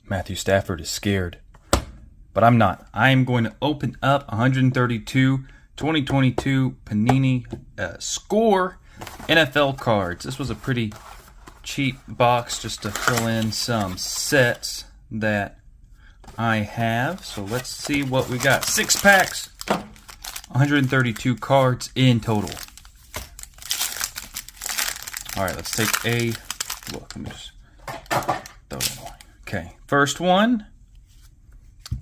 Matthew Stafford is scared. But I'm not. I'm going to open up 132 2022 Panini Score NFL cards. This was a pretty cheap box just to fill in some sets that I have. So let's see what we got. 6 packs. 132 cards in total. Alright, let's take a look. Let me just throw it away. Okay, first one.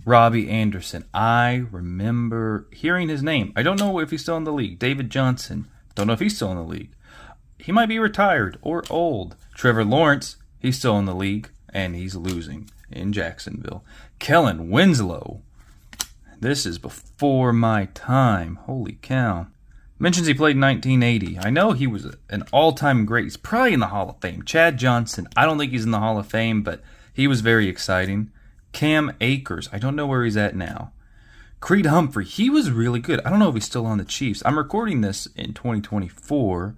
Robbie Anderson. I remember hearing his name. I don't know if he's still in the league. David Johnson. Don't know if he's still in the league. He might be retired or old. Trevor Lawrence. He's still in the league, and he's losing in Jacksonville. Kellen Winslow. This is before my time. Holy cow. Mentions he played in 1980. I know he was an all-time great. He's probably in the Hall of Fame. Chad Johnson. I don't think he's in the Hall of Fame, but he was very exciting. Cam Akers. I don't know where he's at now. Creed Humphrey. He was really good. I don't know if he's still on the Chiefs. I'm recording this in 2024.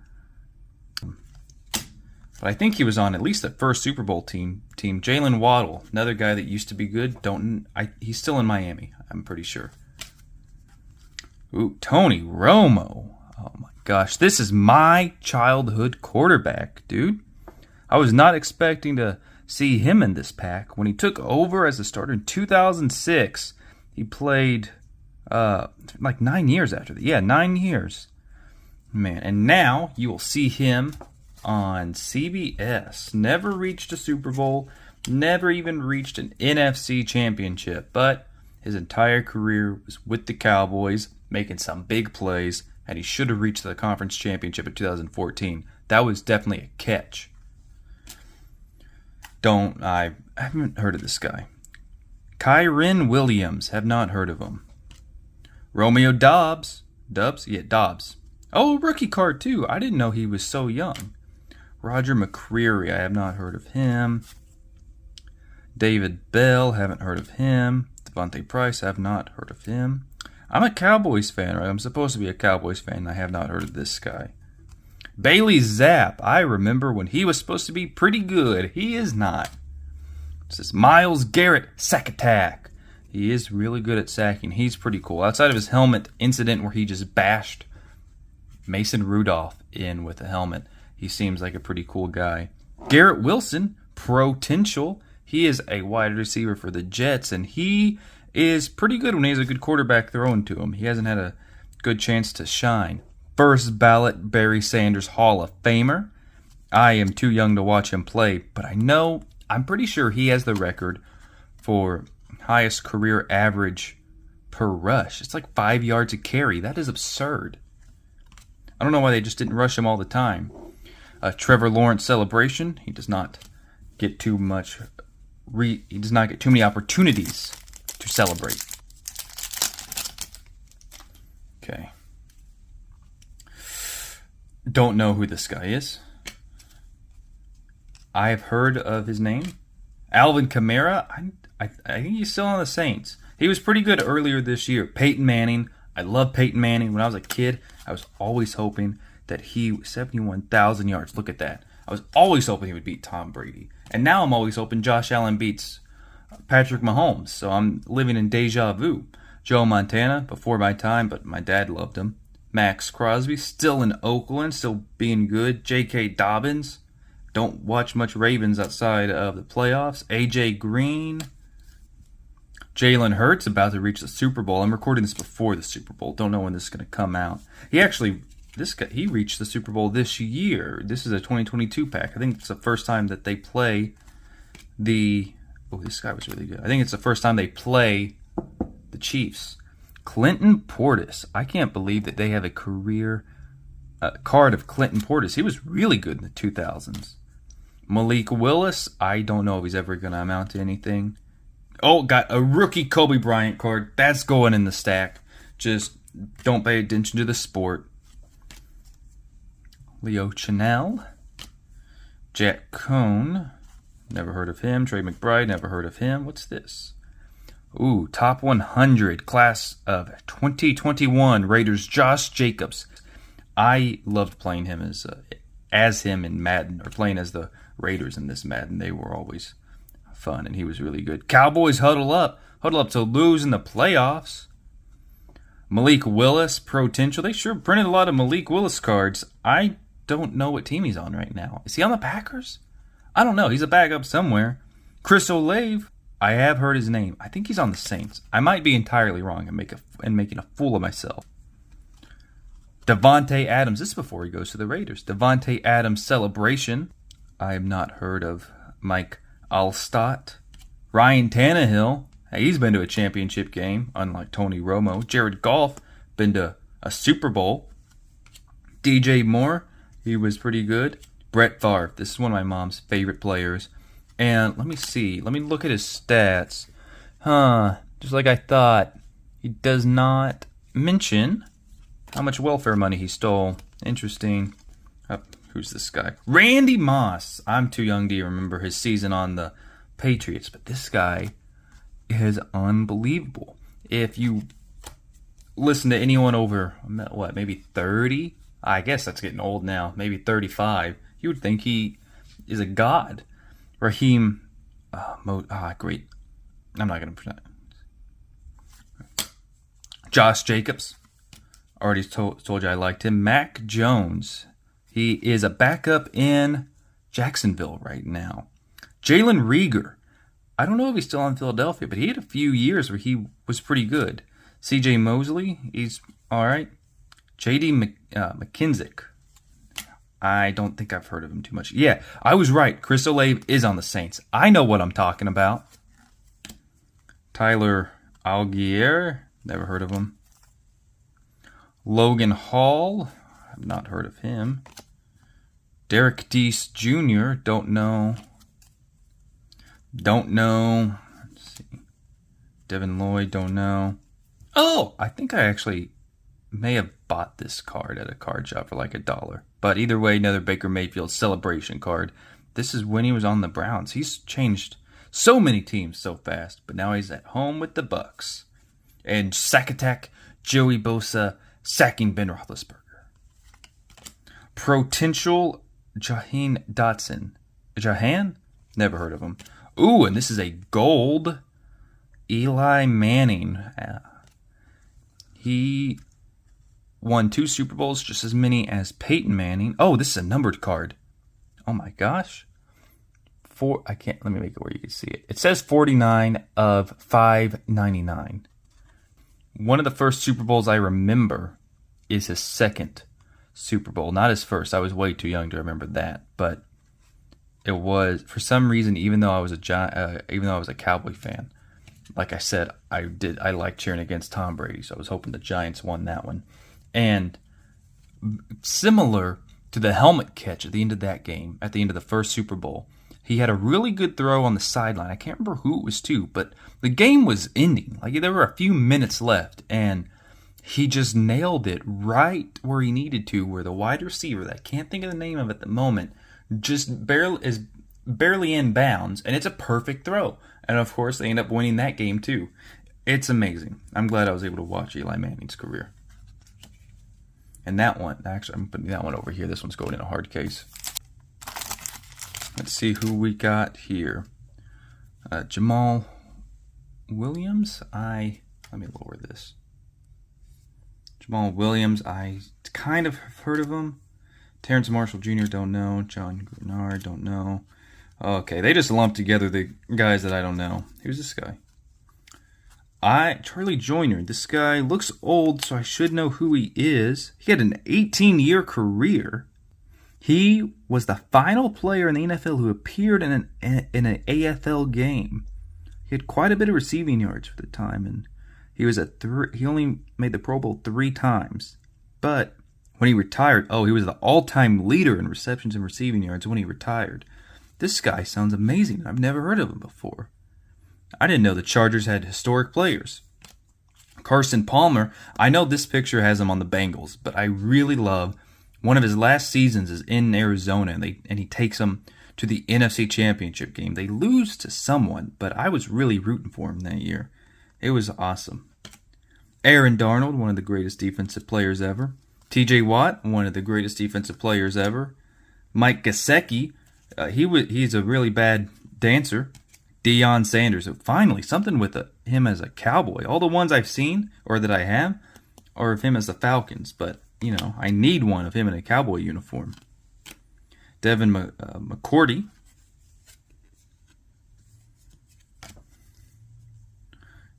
But I think he was on at least the first Super Bowl team. Jalen Waddle. Another guy that used to be good. He's still in Miami. I'm pretty sure. Ooh, Tony Romo. Oh my gosh. This is my childhood quarterback, dude. I was not expecting to see him in this pack. When he took over as a starter in 2006, he played like 9 years after that. Yeah, 9 years. Man, and now you will see him on CBS. Never reached a Super Bowl, never even reached an NFC championship, but his entire career was with the Cowboys, making some big plays, and he should have reached the conference championship in 2014. That was definitely a catch. I haven't heard of this guy. Kyren Williams, have not heard of him. Romeo Dobbs. Yeah, Dobbs. Oh, rookie card too. I didn't know he was so young. Roger McCreary, I have not heard of him. David Bell, haven't heard of him. Devontae Price, have not heard of him. I'm a Cowboys fan, right? I'm supposed to be a Cowboys fan, and I have not heard of this guy. Bailey Zapp, I remember when he was supposed to be pretty good. He is not. This is Myles Garrett, sack attack. He is really good at sacking. He's pretty cool. Outside of his helmet incident where he just bashed Mason Rudolph in with a helmet, he seems like a pretty cool guy. Garrett Wilson, potential. He is a wide receiver for the Jets, and he is pretty good when he has a good quarterback throwing to him. He hasn't had a good chance to shine. First ballot Barry Sanders Hall of Famer. I am too young to watch him play, but I'm pretty sure he has the record for highest career average per rush. It's like 5 yards a carry. That is absurd. I don't know why they just didn't rush him all the time. Trevor Lawrence celebration. He does not get too much. He does not get too many opportunities to celebrate. Okay. Don't know who this guy is. I've heard of his name. Alvin Kamara. I think he's still on the Saints. He was pretty good earlier this year. Peyton Manning. I love Peyton Manning. When I was a kid, I was always hoping that 71,000 yards. Look at that. I was always hoping he would beat Tom Brady. And now I'm always hoping Josh Allen beats Patrick Mahomes. So I'm living in deja vu. Joe Montana, before my time, but my dad loved him. Max Crosby, still in Oakland, still being good. J.K. Dobbins. Don't watch much Ravens outside of the playoffs. A.J. Green. Jalen Hurts, about to reach the Super Bowl. I'm recording this before the Super Bowl. Don't know when this is going to come out. He reached the Super Bowl this year. This is a 2022 pack. I think it's the first time that they play the... Oh, this guy was really good. I think it's the first time they play the Chiefs. Clinton Portis. I can't believe that they have a career card of Clinton Portis. He was really good in the 2000s. Malik Willis. I don't know if he's ever going to amount to anything. Oh, got a rookie Kobe Bryant card. That's going in the stack. Just don't pay attention to the sport. Leo Chanel. Jack Cohn. Never heard of him. Trey McBride. Never heard of him. What's this? Ooh, top 100 class of 2021 Raiders. Josh Jacobs. I loved playing him as him in Madden, or playing as the Raiders in this Madden. They were always fun, and he was really good. Cowboys huddle up to lose in the playoffs. Malik Willis, potential. They sure printed a lot of Malik Willis cards. I don't know what team he's on right now. Is he on the Packers? I don't know. He's a backup somewhere. Chris Olave, I have heard his name. I think he's on the Saints. I might be entirely wrong and making a fool of myself. Devontae Adams. This is before he goes to the Raiders. Devontae Adams celebration. I have not heard of Mike Alstott. Ryan Tannehill. Hey, he's been to a championship game, unlike Tony Romo. Jared Goff, been to a Super Bowl. DJ Moore, he was pretty good. Brett Favre, this is one of my mom's favorite players. And let me see. Let me look at his stats. Just like I thought. He does not mention how much welfare money he stole. Interesting. Who's this guy? Randy Moss. I'm too young to remember his season on the Patriots, but this guy is unbelievable. If you listen to anyone over, maybe 30? I guess that's getting old now. Maybe 35. You would think he is a god. Raheem, great. I'm not going to pronounce it. Josh Jacobs. Already told you I liked him. Mac Jones. He is a backup in Jacksonville right now. Jalen Reagor. I don't know if he's still in Philadelphia, but he had a few years where he was pretty good. C.J. Mosley, he's all right. J.D. McKinsick. I don't think I've heard of him too much. Yeah, I was right. Chris Olave is on the Saints. I know what I'm talking about. Tyler Algier, never heard of him. Logan Hall, I've not heard of him. Derek Deese Jr., don't know. Let's see. Devin Lloyd, don't know. Oh, I think I actually may have bought this card at a card shop for like $1. But either way, another Baker Mayfield celebration card. This is when he was on the Browns. He's changed so many teams so fast, but now he's at home with the Bucks. And sack attack, Joey Bosa sacking Ben Roethlisberger. Potential Jahan Dotson. Jahan? Never heard of him. Ooh, and this is a gold Eli Manning. He won 2 Super Bowls, just as many as Peyton Manning. Oh, this is a numbered card. Oh my gosh. Let me make it where you can see it. It says 49 of 599. One of the first Super Bowls I remember is his second Super Bowl, not his first. I was way too young to remember that, but it was, for some reason, even though I was a Cowboy fan, like I said, I liked cheering against Tom Brady, so I was hoping the Giants won that one. And similar to the helmet catch at the end of that game, at the end of the first Super Bowl, he had a really good throw on the sideline. I can't remember who it was to, but the game was ending. Like, there were a few minutes left, and he just nailed it right where he needed to, where the wide receiver, that I can't think of the name of at the moment, just is barely in bounds, and it's a perfect throw. And of course, they end up winning that game too. It's amazing. I'm glad I was able to watch Eli Manning's career. And that one, actually, I'm putting that one over here. This one's going in a hard case. Let's see who we got here. Jamal Williams. Let me lower this. Jamal Williams. I kind of have heard of him. Terrence Marshall Jr., don't know. John Grenard, don't know. Okay, they just lumped together the guys that I don't know. Who's this guy? Charlie Joyner. This guy looks old, so I should know who he is. He had an 18-year career. He was the final player in the NFL who appeared in an AFL game. He had quite a bit of receiving yards for the time, and he only made the Pro Bowl 3 times. But when he retired, he was the all-time leader in receptions and receiving yards when he retired. This guy sounds amazing. I've never heard of him before. I didn't know the Chargers had historic players. Carson Palmer, I know this picture has him on the Bengals, but I really love one of his last seasons is in Arizona, and he takes them to the NFC Championship game. They lose to someone, but I was really rooting for him that year. It was awesome. Aaron Darnold, one of the greatest defensive players ever. T.J. Watt, one of the greatest defensive players ever. Mike Gesicki, he's a really bad dancer. Deion Sanders. So finally, something with him as a Cowboy. All the ones I've seen, or that I have, are of him as the Falcons. But, you know, I need one of him in a Cowboy uniform. Devin McCourty.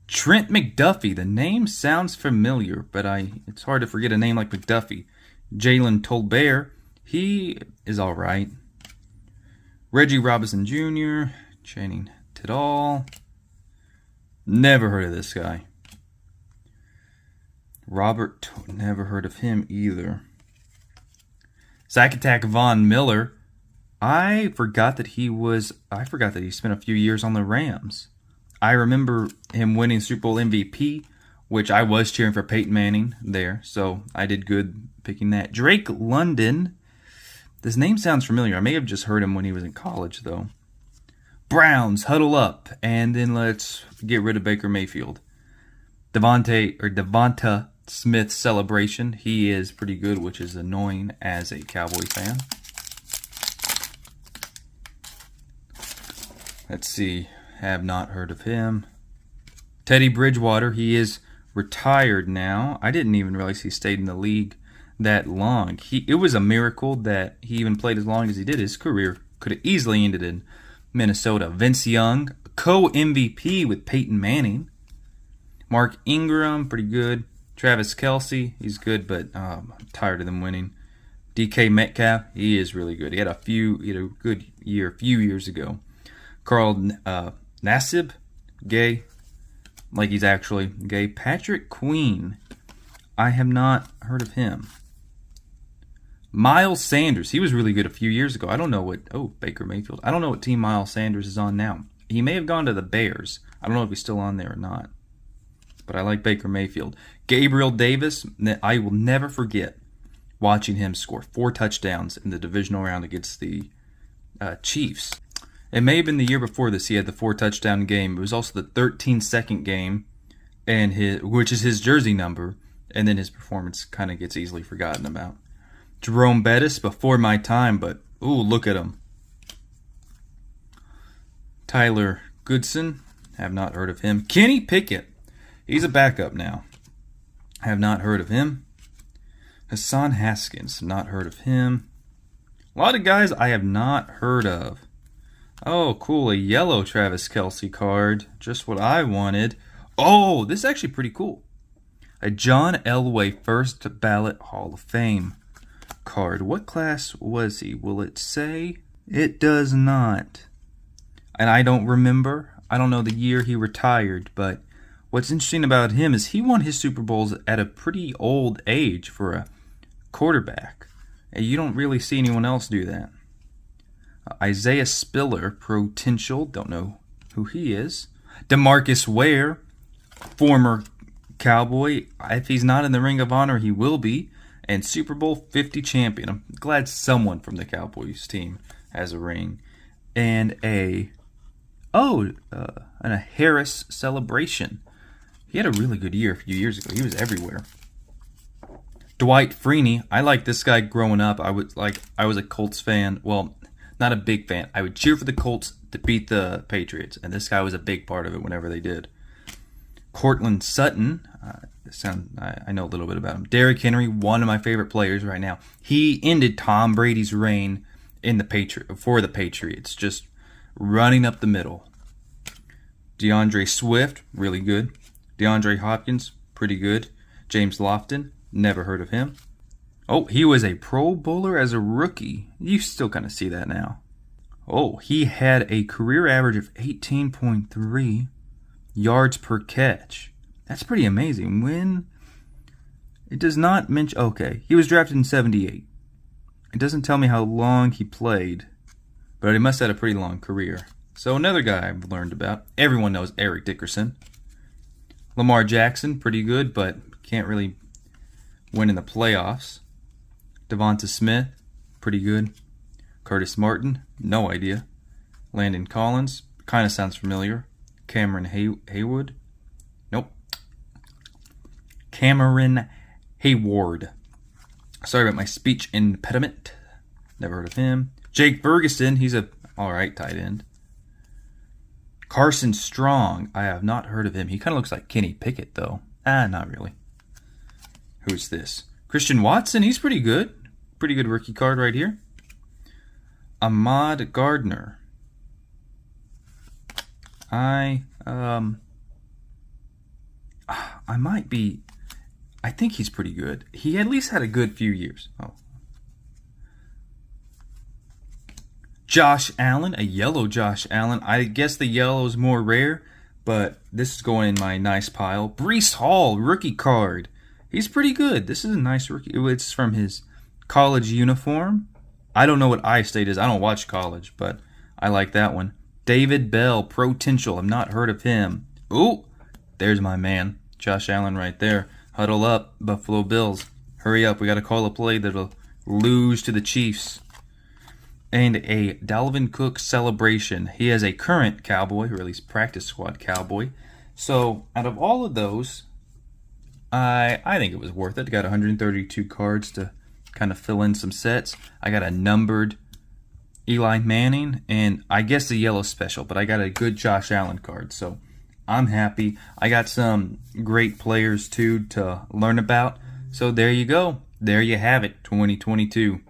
Trent McDuffie. The name sounds familiar, but it's hard to forget a name like McDuffie. Jalen Tolbert. He is all right. Reggie Robinson Jr. Channing Tedall. Never heard of this guy. Robert, never heard of him either. Sack Attack Von Miller. I forgot that he spent a few years on the Rams. I remember him winning Super Bowl MVP, which I was cheering for Peyton Manning there, so I did good picking that. Drake London. This name sounds familiar. I may have just heard him when he was in college, though. Browns, huddle up, and then let's get rid of Baker Mayfield. Devonta Smith celebration. He is pretty good, which is annoying as a Cowboy fan. Let's see. Have not heard of him. Teddy Bridgewater. He is retired now. I didn't even realize he stayed in the league that long. It was a miracle that he even played as long as he did. His career could have easily ended in Minnesota. Vince Young, co-MVP with Peyton Manning. Mark Ingram, pretty good. Travis Kelce, he's good, but I'm tired of them winning. DK Metcalf, he is really good. He had a good year a few years ago. Carl Nassib, gay, like he's actually gay. Patrick Queen, I have not heard of him. Miles Sanders, he was really good a few years ago. I don't know Baker Mayfield. I don't know what team Miles Sanders is on now. He may have gone to the Bears. I don't know if he's still on there or not. But I like Baker Mayfield. Gabriel Davis, I will never forget watching him score 4 touchdowns in the divisional round against the Chiefs. It may have been the year before this he had the 4-touchdown game. It was also the 13-second game, which is his jersey number, and then his performance kind of gets easily forgotten about. Jerome Bettis, before my time, but ooh, look at him. Tyler Goodson, have not heard of him. Kenny Pickett, he's a backup now. Have not heard of him. Hassan Haskins, not heard of him. A lot of guys I have not heard of. Oh, cool, a yellow Travis Kelce card. Just what I wanted. Oh, this is actually pretty cool. A John Elway first ballot Hall of Fame card. What class was he? Will it say? It does not. And I don't remember. I don't know the year he retired, but what's interesting about him is he won his Super Bowls at a pretty old age for a quarterback. And you don't really see anyone else do that. Isaiah Spiller, potential, don't know who he is. DeMarcus Ware, former Cowboy. If he's not in the Ring of Honor, he will be. And Super Bowl 50 champion. I'm glad someone from the Cowboys team has a ring. And a Harris celebration. He had a really good year a few years ago. He was everywhere. Dwight Freeney. I liked this guy growing up. I was a Colts fan. Well, not a big fan. I would cheer for the Colts to beat the Patriots, and this guy was a big part of it whenever they did. Cortland Sutton. I know a little bit about him. Derrick Henry, one of my favorite players right now. He ended Tom Brady's reign for the Patriots, just running up the middle. DeAndre Swift, really good. DeAndre Hopkins, pretty good. James Lofton, never heard of him. Oh, he was a Pro Bowler as a rookie. You still kind of see that now. Oh, he had a career average of 18.3 yards per catch. That's pretty amazing. It does not mention... Okay, he was drafted in 78. It doesn't tell me how long he played, but he must have had a pretty long career. So another guy I've learned about. Everyone knows Eric Dickerson. Lamar Jackson, pretty good, but can't really win in the playoffs. Devonta Smith, pretty good. Curtis Martin, no idea. Landon Collins, kind of sounds familiar. Cameron Haywood, nope. Cameron Hayward. Sorry about my speech impediment. Never heard of him. Jake Ferguson, he's a alright tight end. Carson Strong. I have not heard of him. He kind of looks like Kenny Pickett, though. Not really. Who's this? Christian Watson. He's pretty good. Pretty good rookie card right here. Ahmad Gardner. I think he's pretty good. He at least had a good few years. Oh. Josh Allen, a yellow Josh Allen. I guess the yellow is more rare, but this is going in my nice pile. Breece Hall, rookie card. He's pretty good. This is a nice rookie. It's from his college uniform. I don't know what I-State is. I don't watch college, but I like that one. David Bell, potential. I've not heard of him. Ooh, there's my man. Josh Allen right there. Huddle up, Buffalo Bills. Hurry up. We got to call a play that'll lose to the Chiefs. And a Dalvin Cook celebration. He is a current Cowboy, or at least practice squad Cowboy. So, out of all of those, I think it was worth it. I got 132 cards to kind of fill in some sets. I got a numbered Eli Manning, and I guess the yellow special, but I got a good Josh Allen card, so I'm happy. I got some great players, too, to learn about. So there you go. There you have it, 2022.